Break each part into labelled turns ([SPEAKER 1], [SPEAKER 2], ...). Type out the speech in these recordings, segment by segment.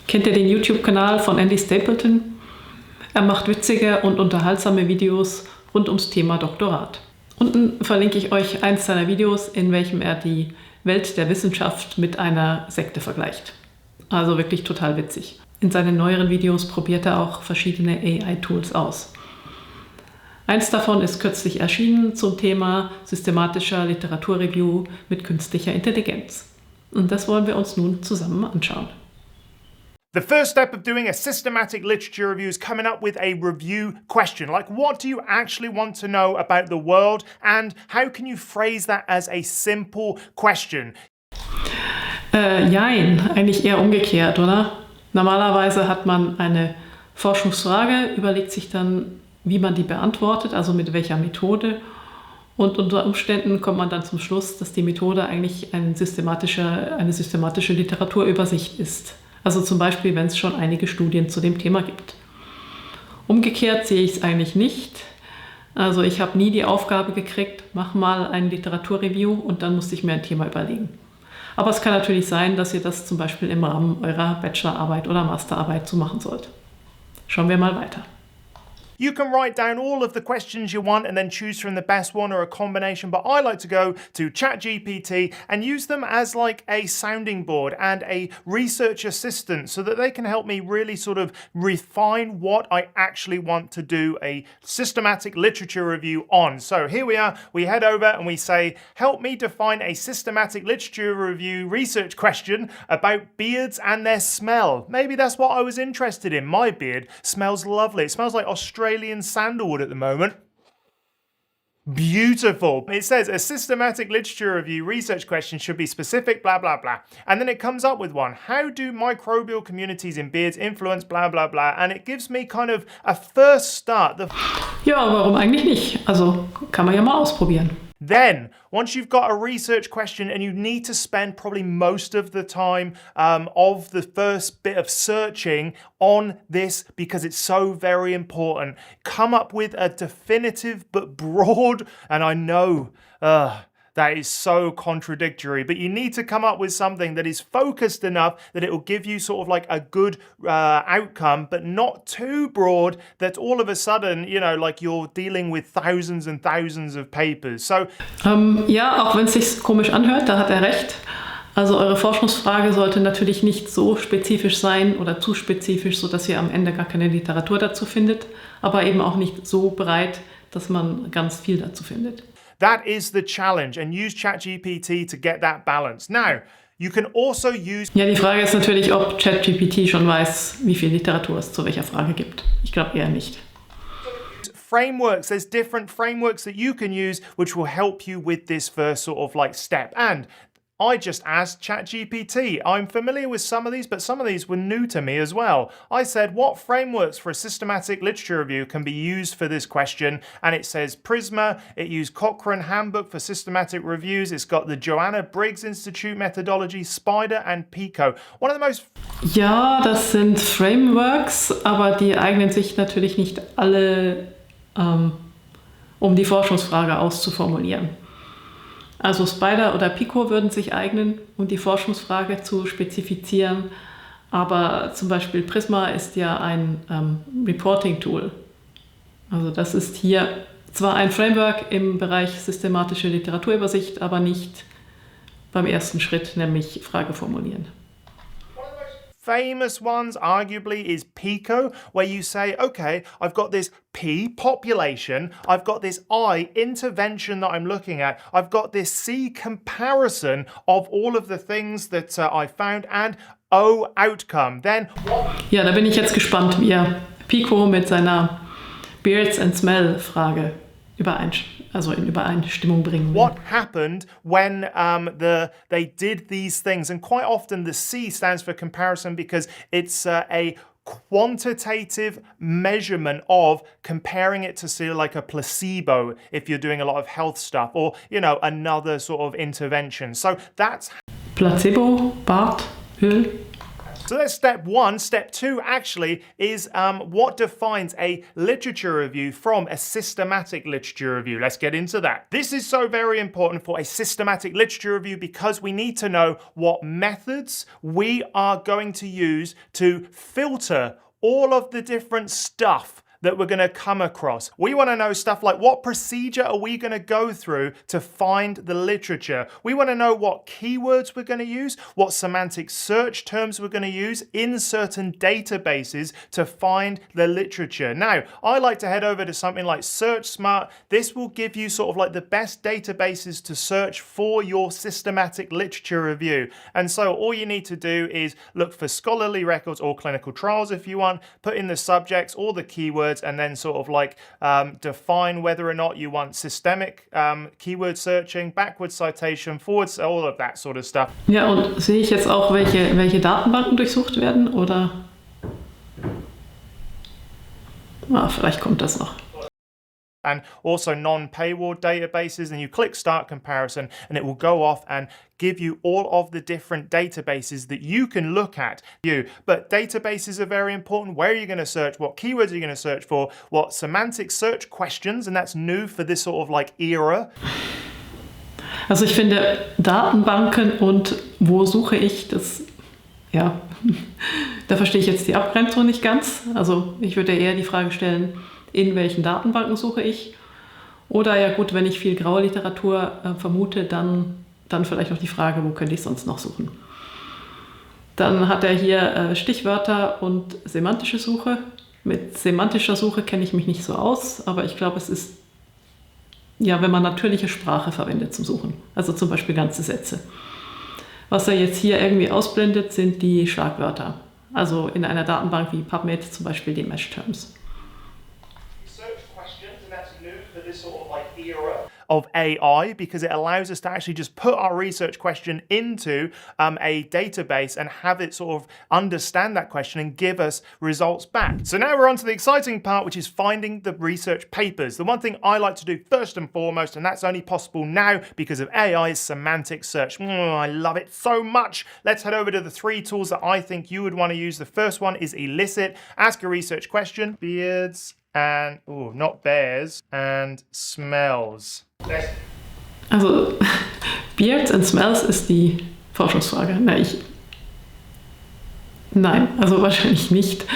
[SPEAKER 1] Kennt ihr den YouTube-Kanal von Andy Stapleton? Er macht witzige und unterhaltsame Videos rund ums Thema Doktorat. Unten verlinke ich euch eins seiner Videos, in welchem er die Welt der Wissenschaft mit einer Sekte vergleicht. Also wirklich total witzig. In seinen neueren Videos probiert er auch verschiedene AI-Tools aus. Eins davon ist kürzlich erschienen zum Thema systematischer Literaturreview mit künstlicher Intelligenz. Und das wollen wir uns nun zusammen anschauen.
[SPEAKER 2] The first step of doing a systematic literature review is coming up with a review question. Like, what do you actually want to know about the world, and how can you phrase that as a simple question?
[SPEAKER 1] Jein, eigentlich eher umgekehrt, oder? Normalerweise hat man eine Forschungsfrage, überlegt sich dann, wie man die beantwortet, also mit welcher Methode. Und unter Umständen kommt man dann zum Schluss, dass die Methode eigentlich eine systematische Literaturübersicht ist. Also zum Beispiel, wenn es schon einige Studien zu dem Thema gibt. Umgekehrt sehe ich es eigentlich nicht. Also ich habe nie die Aufgabe gekriegt, mach mal ein Literaturreview und dann musste ich mir ein Thema überlegen. Aber es kann natürlich sein, dass ihr das zum Beispiel im Rahmen eurer Bachelorarbeit oder Masterarbeit so machen sollt. Schauen wir mal weiter.
[SPEAKER 2] You can write down all of the questions you want and then choose from the best one or a combination, but I like to go to ChatGPT and use them as like a sounding board and a research assistant so that they can help me really sort of refine what I actually want to do a systematic literature review on. So here we are, we head over and we say, help me define a systematic literature review research question about beards and their smell. Maybe that's what I was interested in. My beard smells lovely. It smells like Australian sandalwood at the moment. Beautiful. It says a systematic literature review research question should be specific, blah, blah, blah. And then it comes up with one. How do microbial communities in beards influence, blah, blah, blah. And it gives me kind of a first start.
[SPEAKER 1] Ja, warum eigentlich nicht? Also kann man ja mal ausprobieren.
[SPEAKER 2] Then, once you've got a research question and you need to spend probably most of the time of the first bit of searching on this because it's so very important, come up with a definitive but broad, and I know that is so contradictory, but you need to come up with something that is focused enough that it will give you sort of like a good outcome, but not too broad that all of a sudden, you know, like you're dealing with thousands and thousands of papers. So
[SPEAKER 1] ja, auch wenn es sich komisch anhört, da hat er recht. Also eure Forschungsfrage sollte natürlich nicht so spezifisch sein oder zu spezifisch, sodass ihr am Ende gar keine Literatur dazu findet, aber eben auch nicht so breit, dass man ganz viel dazu findet.
[SPEAKER 2] That is the challenge, and use ChatGPT to get that balance. Now, you can also use...
[SPEAKER 1] Ja, die Frage ist natürlich, ob ChatGPT schon weiß, wie viel Literatur es zu welcher Frage gibt. Ich glaube eher nicht.
[SPEAKER 2] Frameworks, there's different frameworks that you can use which will help you with this first sort of like step. And I just asked ChatGPT. I'm familiar with some of these, but some of these were new to me as well. I said, what frameworks for a systematic literature review can be used for this question? And it says Prisma, it used Cochrane Handbook for Systematic Reviews, it's got the Joanna Briggs Institute methodology, Spider and Pico. One of the most...
[SPEAKER 1] Ja, das sind Frameworks, aber die eignen sich natürlich nicht alle, um die Forschungsfrage auszuformulieren. Also Spider oder Pico würden sich eignen, um die Forschungsfrage zu spezifizieren, aber zum Beispiel Prisma ist ja ein Reporting-Tool. Also das ist hier zwar ein Framework im Bereich systematische Literaturübersicht, aber nicht beim ersten Schritt, nämlich Frage formulieren.
[SPEAKER 2] Famous ones arguably is Pico, where you say, okay, I've got this P, population, I've got this I, intervention that I'm looking at, I've got this C, comparison of all of the things that I found, and O, outcome. Then
[SPEAKER 1] ja, da bin ich jetzt gespannt, wie Pico mit seiner Beards and Smell Frage in Übereinstimmung bringen will.
[SPEAKER 2] What happened when they did these things? And quite often the C stands for comparison because it's a quantitative measurement of comparing it to say like a placebo if you're doing a lot of health stuff or, you know, another sort of intervention. So that's...
[SPEAKER 1] Placebo, Bart, Öl?
[SPEAKER 2] So that's step one. Step two actually is what defines a literature review from a systematic literature review. Let's get into that. This is so very important for a systematic literature review because we need to know what methods we are going to use to filter all of the different stuff that we're going to come across. We want to know stuff like what procedure are we going to go through to find the literature. We want to know what keywords we're going to use, what semantic search terms we're going to use in certain databases to find the literature. Now, I like to head over to something like SearchSmart. This will give you sort of like the best databases to search for your systematic literature review. And so all you need to do is look for scholarly records or clinical trials if you want, put in the subjects or the keywords, and then sort of like define whether or not you want systemic keyword searching, backward citation, forwards, all of that sort of stuff.
[SPEAKER 1] Ja, und sehe ich jetzt auch, welche Datenbanken durchsucht werden, oder? Vielleicht kommt das noch.
[SPEAKER 2] And also non-paywall databases, and you click Start Comparison and it will go off and give you all of the different databases that you can look at. But databases are very important. Where are you going to search? What keywords are you going to search for? What semantic search questions? And that's new for this sort of like era.
[SPEAKER 1] Also ich finde Datenbanken und wo suche ich, das, ja, da verstehe ich jetzt die Abgrenzung nicht ganz. Also ich würde eher die Frage stellen, in welchen Datenbanken suche ich? Oder ja gut, wenn ich viel graue Literatur vermute, dann vielleicht noch die Frage, wo könnte ich sonst noch suchen? Dann hat er hier Stichwörter und semantische Suche. Mit semantischer Suche kenne ich mich nicht so aus, aber ich glaube, es ist, ja, wenn man natürliche Sprache verwendet zum Suchen. Also zum Beispiel ganze Sätze. Was er jetzt hier irgendwie ausblendet, sind die Schlagwörter. Also in einer Datenbank wie PubMed zum Beispiel die Mesh-Terms.
[SPEAKER 2] Of AI, because it allows us to actually just put our research question into a database and have it sort of understand that question and give us results back. So now we're on to the exciting part, which is finding the research papers. The one thing I like to do first and foremost, and that's only possible now because of AI, is semantic search. I love it so much. Let's head over to the three tools that I think you would want to use. The first one is Elicit. Ask a research question. Beards and, not bears, and smells.
[SPEAKER 1] Also, Beards and Smells ist die Forschungsfrage. Nein, also wahrscheinlich nicht.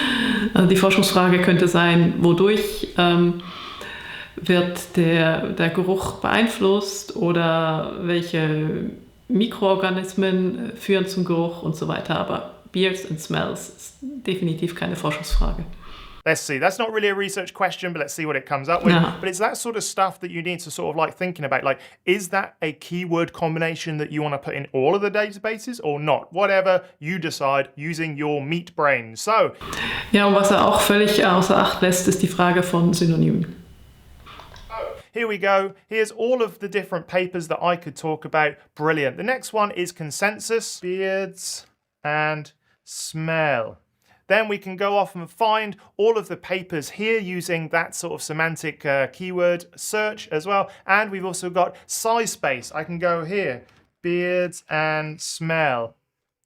[SPEAKER 1] Also die Forschungsfrage könnte sein, wodurch wird der Geruch beeinflusst oder welche Mikroorganismen führen zum Geruch und so weiter. Aber Beards and Smells ist definitiv keine Forschungsfrage.
[SPEAKER 2] Let's see, that's not really a research question, but let's see what it comes up with.
[SPEAKER 1] No.
[SPEAKER 2] But it's that sort of stuff that you need to sort of like thinking about. Like, is that a keyword combination that you want to put in all of the databases or not? Whatever you decide using your meat brain. So.
[SPEAKER 1] Ja, und was er auch völlig außer Acht lässt, ist die Frage von Synonymen.
[SPEAKER 2] Here we go. Here's all of the different papers that I could talk about. Brilliant. The next one is consensus, beards, and smell. Then we can go off and find all of the papers here using that sort of semantic keyword search as well. And we've also got size space. I can go here, beards and smell.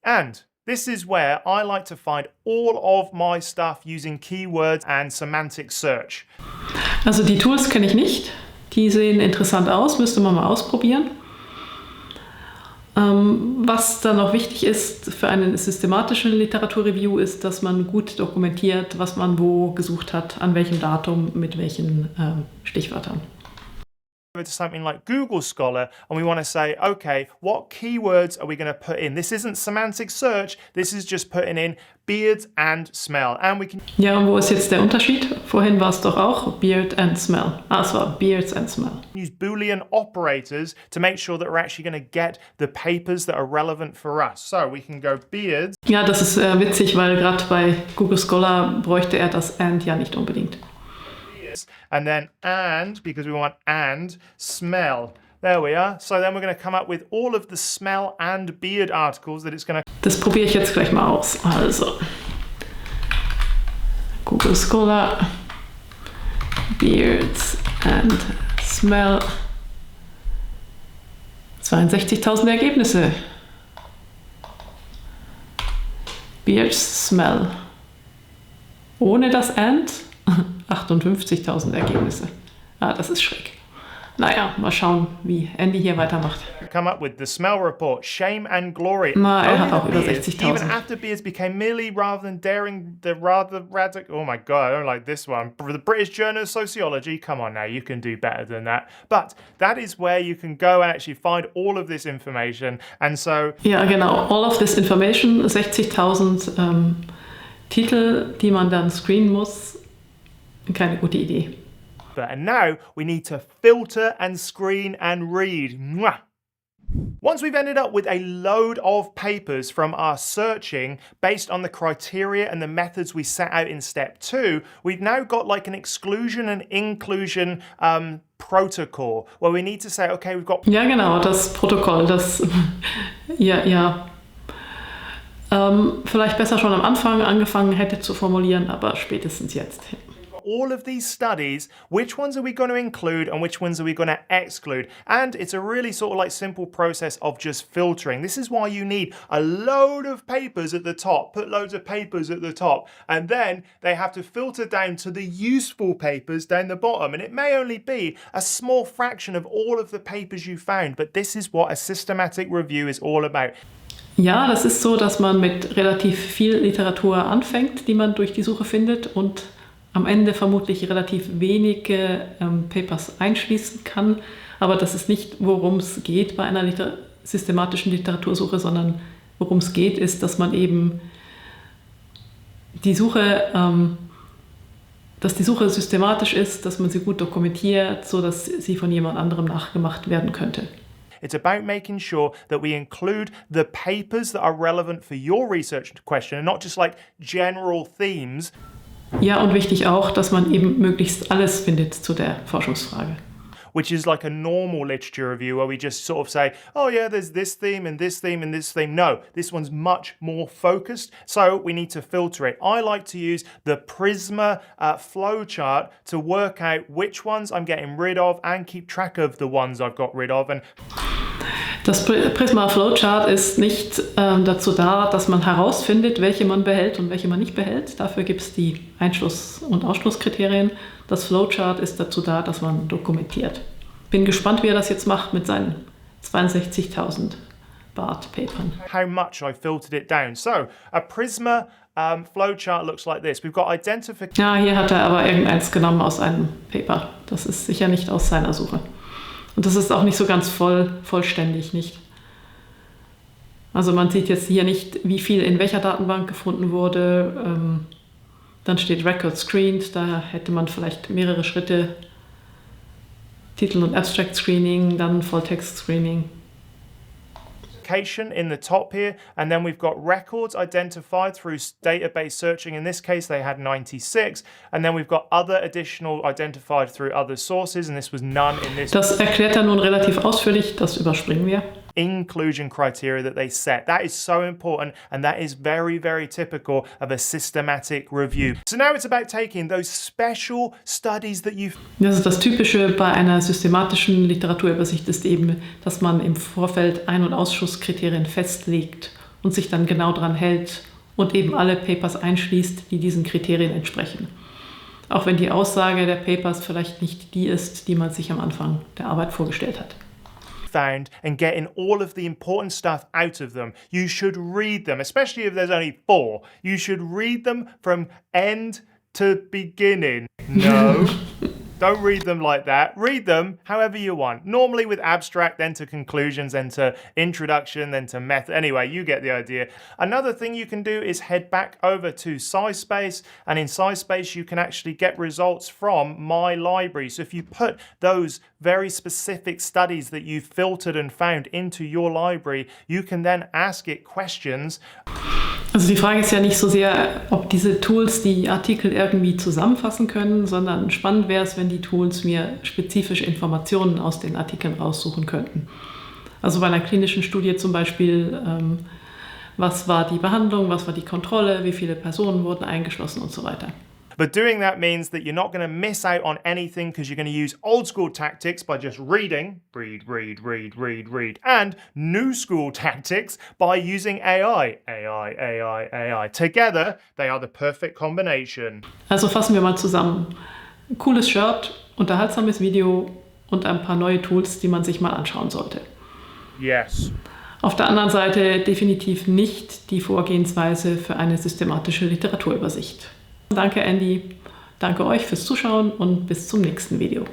[SPEAKER 2] And this is where I like to find all of my stuff using keywords and semantic search.
[SPEAKER 1] Also die Tools kenne ich nicht. Die sehen interessant aus, müsste man mal ausprobieren. Was dann noch wichtig ist für eine systematische Literaturreview ist, dass man gut dokumentiert, was man wo gesucht hat, an welchem Datum, mit welchen Stichwörtern.
[SPEAKER 2] To something like Google Scholar and we want to say, okay, what keywords are we going to put in? This isn't semantic search, this is just putting in beards and smell. And we can.
[SPEAKER 1] Ja, und wo ist jetzt der Unterschied? Vorhin war es doch auch Beard and Smell. Es war Beards and Smell.
[SPEAKER 2] Use Boolean operators to make sure that we're actually going to get the papers that are relevant for us. So we can go beards.
[SPEAKER 1] Ja, das ist witzig, weil gerade bei Google Scholar bräuchte er das and ja nicht unbedingt.
[SPEAKER 2] And then and, because we want and, smell. There we are. So then we're going to come up with all of the smell and beard articles that it's going to...
[SPEAKER 1] Das probiere ich jetzt gleich mal aus. Also, Google Scholar, Beards and Smell. 62.000 Ergebnisse. Beard's Smell. Ohne das and 58.000 Ergebnisse. Das ist schräg. Naja, mal schauen, wie Andy hier weitermacht.
[SPEAKER 2] Come up with the smell report, shame and glory.
[SPEAKER 1] Hat auch über
[SPEAKER 2] Beards,
[SPEAKER 1] 60.000.
[SPEAKER 2] even after Beards became merely rather than daring, the rather radical. Oh my god, I don't like this one. The British Journal of Sociology. Come on now, you can do better than that. But that is where you can go and actually find all of this information. And so.
[SPEAKER 1] Ja, genau. All of this information, 60.000 Titel, die man dann screenen muss. Keine gute Idee.
[SPEAKER 2] And now we need to filter and screen and read. Mwah! Once we've ended up with a load of papers from our searching based on the criteria and the methods we set out in step 2, we've now got like an exclusion and inclusion protocol where we need to say, okay, we've got...
[SPEAKER 1] Ja, genau, das Protokoll, das... ja. Vielleicht besser schon am Anfang angefangen hätte zu formulieren, aber spätestens jetzt.
[SPEAKER 2] All of these studies, which ones are we going to include and which ones are we going to exclude? And it's a really sort of like simple process of just filtering. This is why you need a load of papers at the top, put loads of papers at the top, and then they have to filter down to the useful papers down the bottom. And it may only be a small fraction of all of the papers you found, but this is what a systematic review is all about.
[SPEAKER 1] Ja, das ist so, dass man mit relativ viel Literatur anfängt, die man durch die Suche findet und am Ende vermutlich relativ wenige Papers einschließen kann. Aber das ist nicht, worum es geht bei einer systematischen Literatursuche, sondern worum es geht, ist, dass man eben dass die Suche systematisch ist, dass man sie gut dokumentiert, sodass sie von jemand anderem nachgemacht werden könnte.
[SPEAKER 2] It's about making sure that we include the papers that are relevant for your research question and not just like general themes.
[SPEAKER 1] Ja, und wichtig auch, dass man eben möglichst alles findet zu der Forschungsfrage.
[SPEAKER 2] Which is like a normal literature review where we just sort of say, oh yeah, there's this theme and this theme and this theme. No, this one's much more focused, so we need to filter it. I like to use the Prisma flowchart to work out which ones I'm getting rid of and keep track of the ones I've got rid of. And
[SPEAKER 1] das Prisma Flowchart ist nicht dazu da, dass man herausfindet, welche man behält und welche man nicht behält. Dafür gibt es die Einschluss- und Ausschlusskriterien. Das Flowchart ist dazu da, dass man dokumentiert. Bin gespannt, wie er das jetzt macht mit seinen 62.000 BART-Papern.
[SPEAKER 2] How much I filtered it down. So, a Prisma flowchart looks like this. We've got identification.
[SPEAKER 1] Ja, hier hat er aber irgendeins genommen aus einem Paper. Das ist sicher nicht aus seiner Suche. Und das ist auch nicht so ganz vollständig, nicht? Also man sieht jetzt hier nicht, wie viel in welcher Datenbank gefunden wurde. Dann steht Record Screened, da hätte man vielleicht mehrere Schritte. Titel- und Abstract Screening, dann Volltext Screening.
[SPEAKER 2] In the top here, and then we've got records identified through database searching. In this case, they had 96, and then we've got other additional identified through other sources, and this was none in this.
[SPEAKER 1] Das erklärt er nun relativ ausführlich, das überspringen wir.
[SPEAKER 2] Inclusion criteria that they set. That is so important, and that is very, very typical of a systematic review. So now it's about taking those special studies that you've...
[SPEAKER 1] Das ist das Typische bei einer systematischen Literaturübersicht, ist eben, dass man im Vorfeld Ein- und Ausschusskriterien festlegt und sich dann genau daran hält und eben alle Papers einschließt, die diesen Kriterien entsprechen. Auch wenn die Aussage der Papers vielleicht nicht die ist, die man sich am Anfang der Arbeit vorgestellt hat.
[SPEAKER 2] Found and getting all of the important stuff out of them. You should read them, especially if there's only 4. You should read them from end to beginning. No. Don't read them like that. Read them however you want. Normally with abstract, then to conclusions, then to introduction, then to method. Anyway, you get the idea. Another thing you can do is head back over to SciSpace, and in SciSpace you can actually get results from My Library. So if you put those very specific studies that you've filtered and found into your library, you can then ask it questions.
[SPEAKER 1] Also die Frage ist ja nicht so sehr, ob diese Tools die Artikel irgendwie zusammenfassen können, sondern spannend wäre es, wenn die Tools mir spezifische Informationen aus den Artikeln raussuchen könnten. Also bei einer klinischen Studie zum Beispiel, was war die Behandlung, was war die Kontrolle, wie viele Personen wurden eingeschlossen und so weiter.
[SPEAKER 2] But doing that means that you're not going to miss out on anything because you're going to use old school tactics by just reading, read, and new school tactics by using AI. AI. Together, they are the perfect combination.
[SPEAKER 1] Also fassen wir mal zusammen. Ein cooles Shirt, unterhaltsames Video und ein paar neue Tools, die man sich mal anschauen sollte.
[SPEAKER 2] Yes.
[SPEAKER 1] Auf der anderen Seite definitiv nicht die Vorgehensweise für eine systematische Literaturübersicht. Danke Andy, danke euch fürs Zuschauen und bis zum nächsten Video.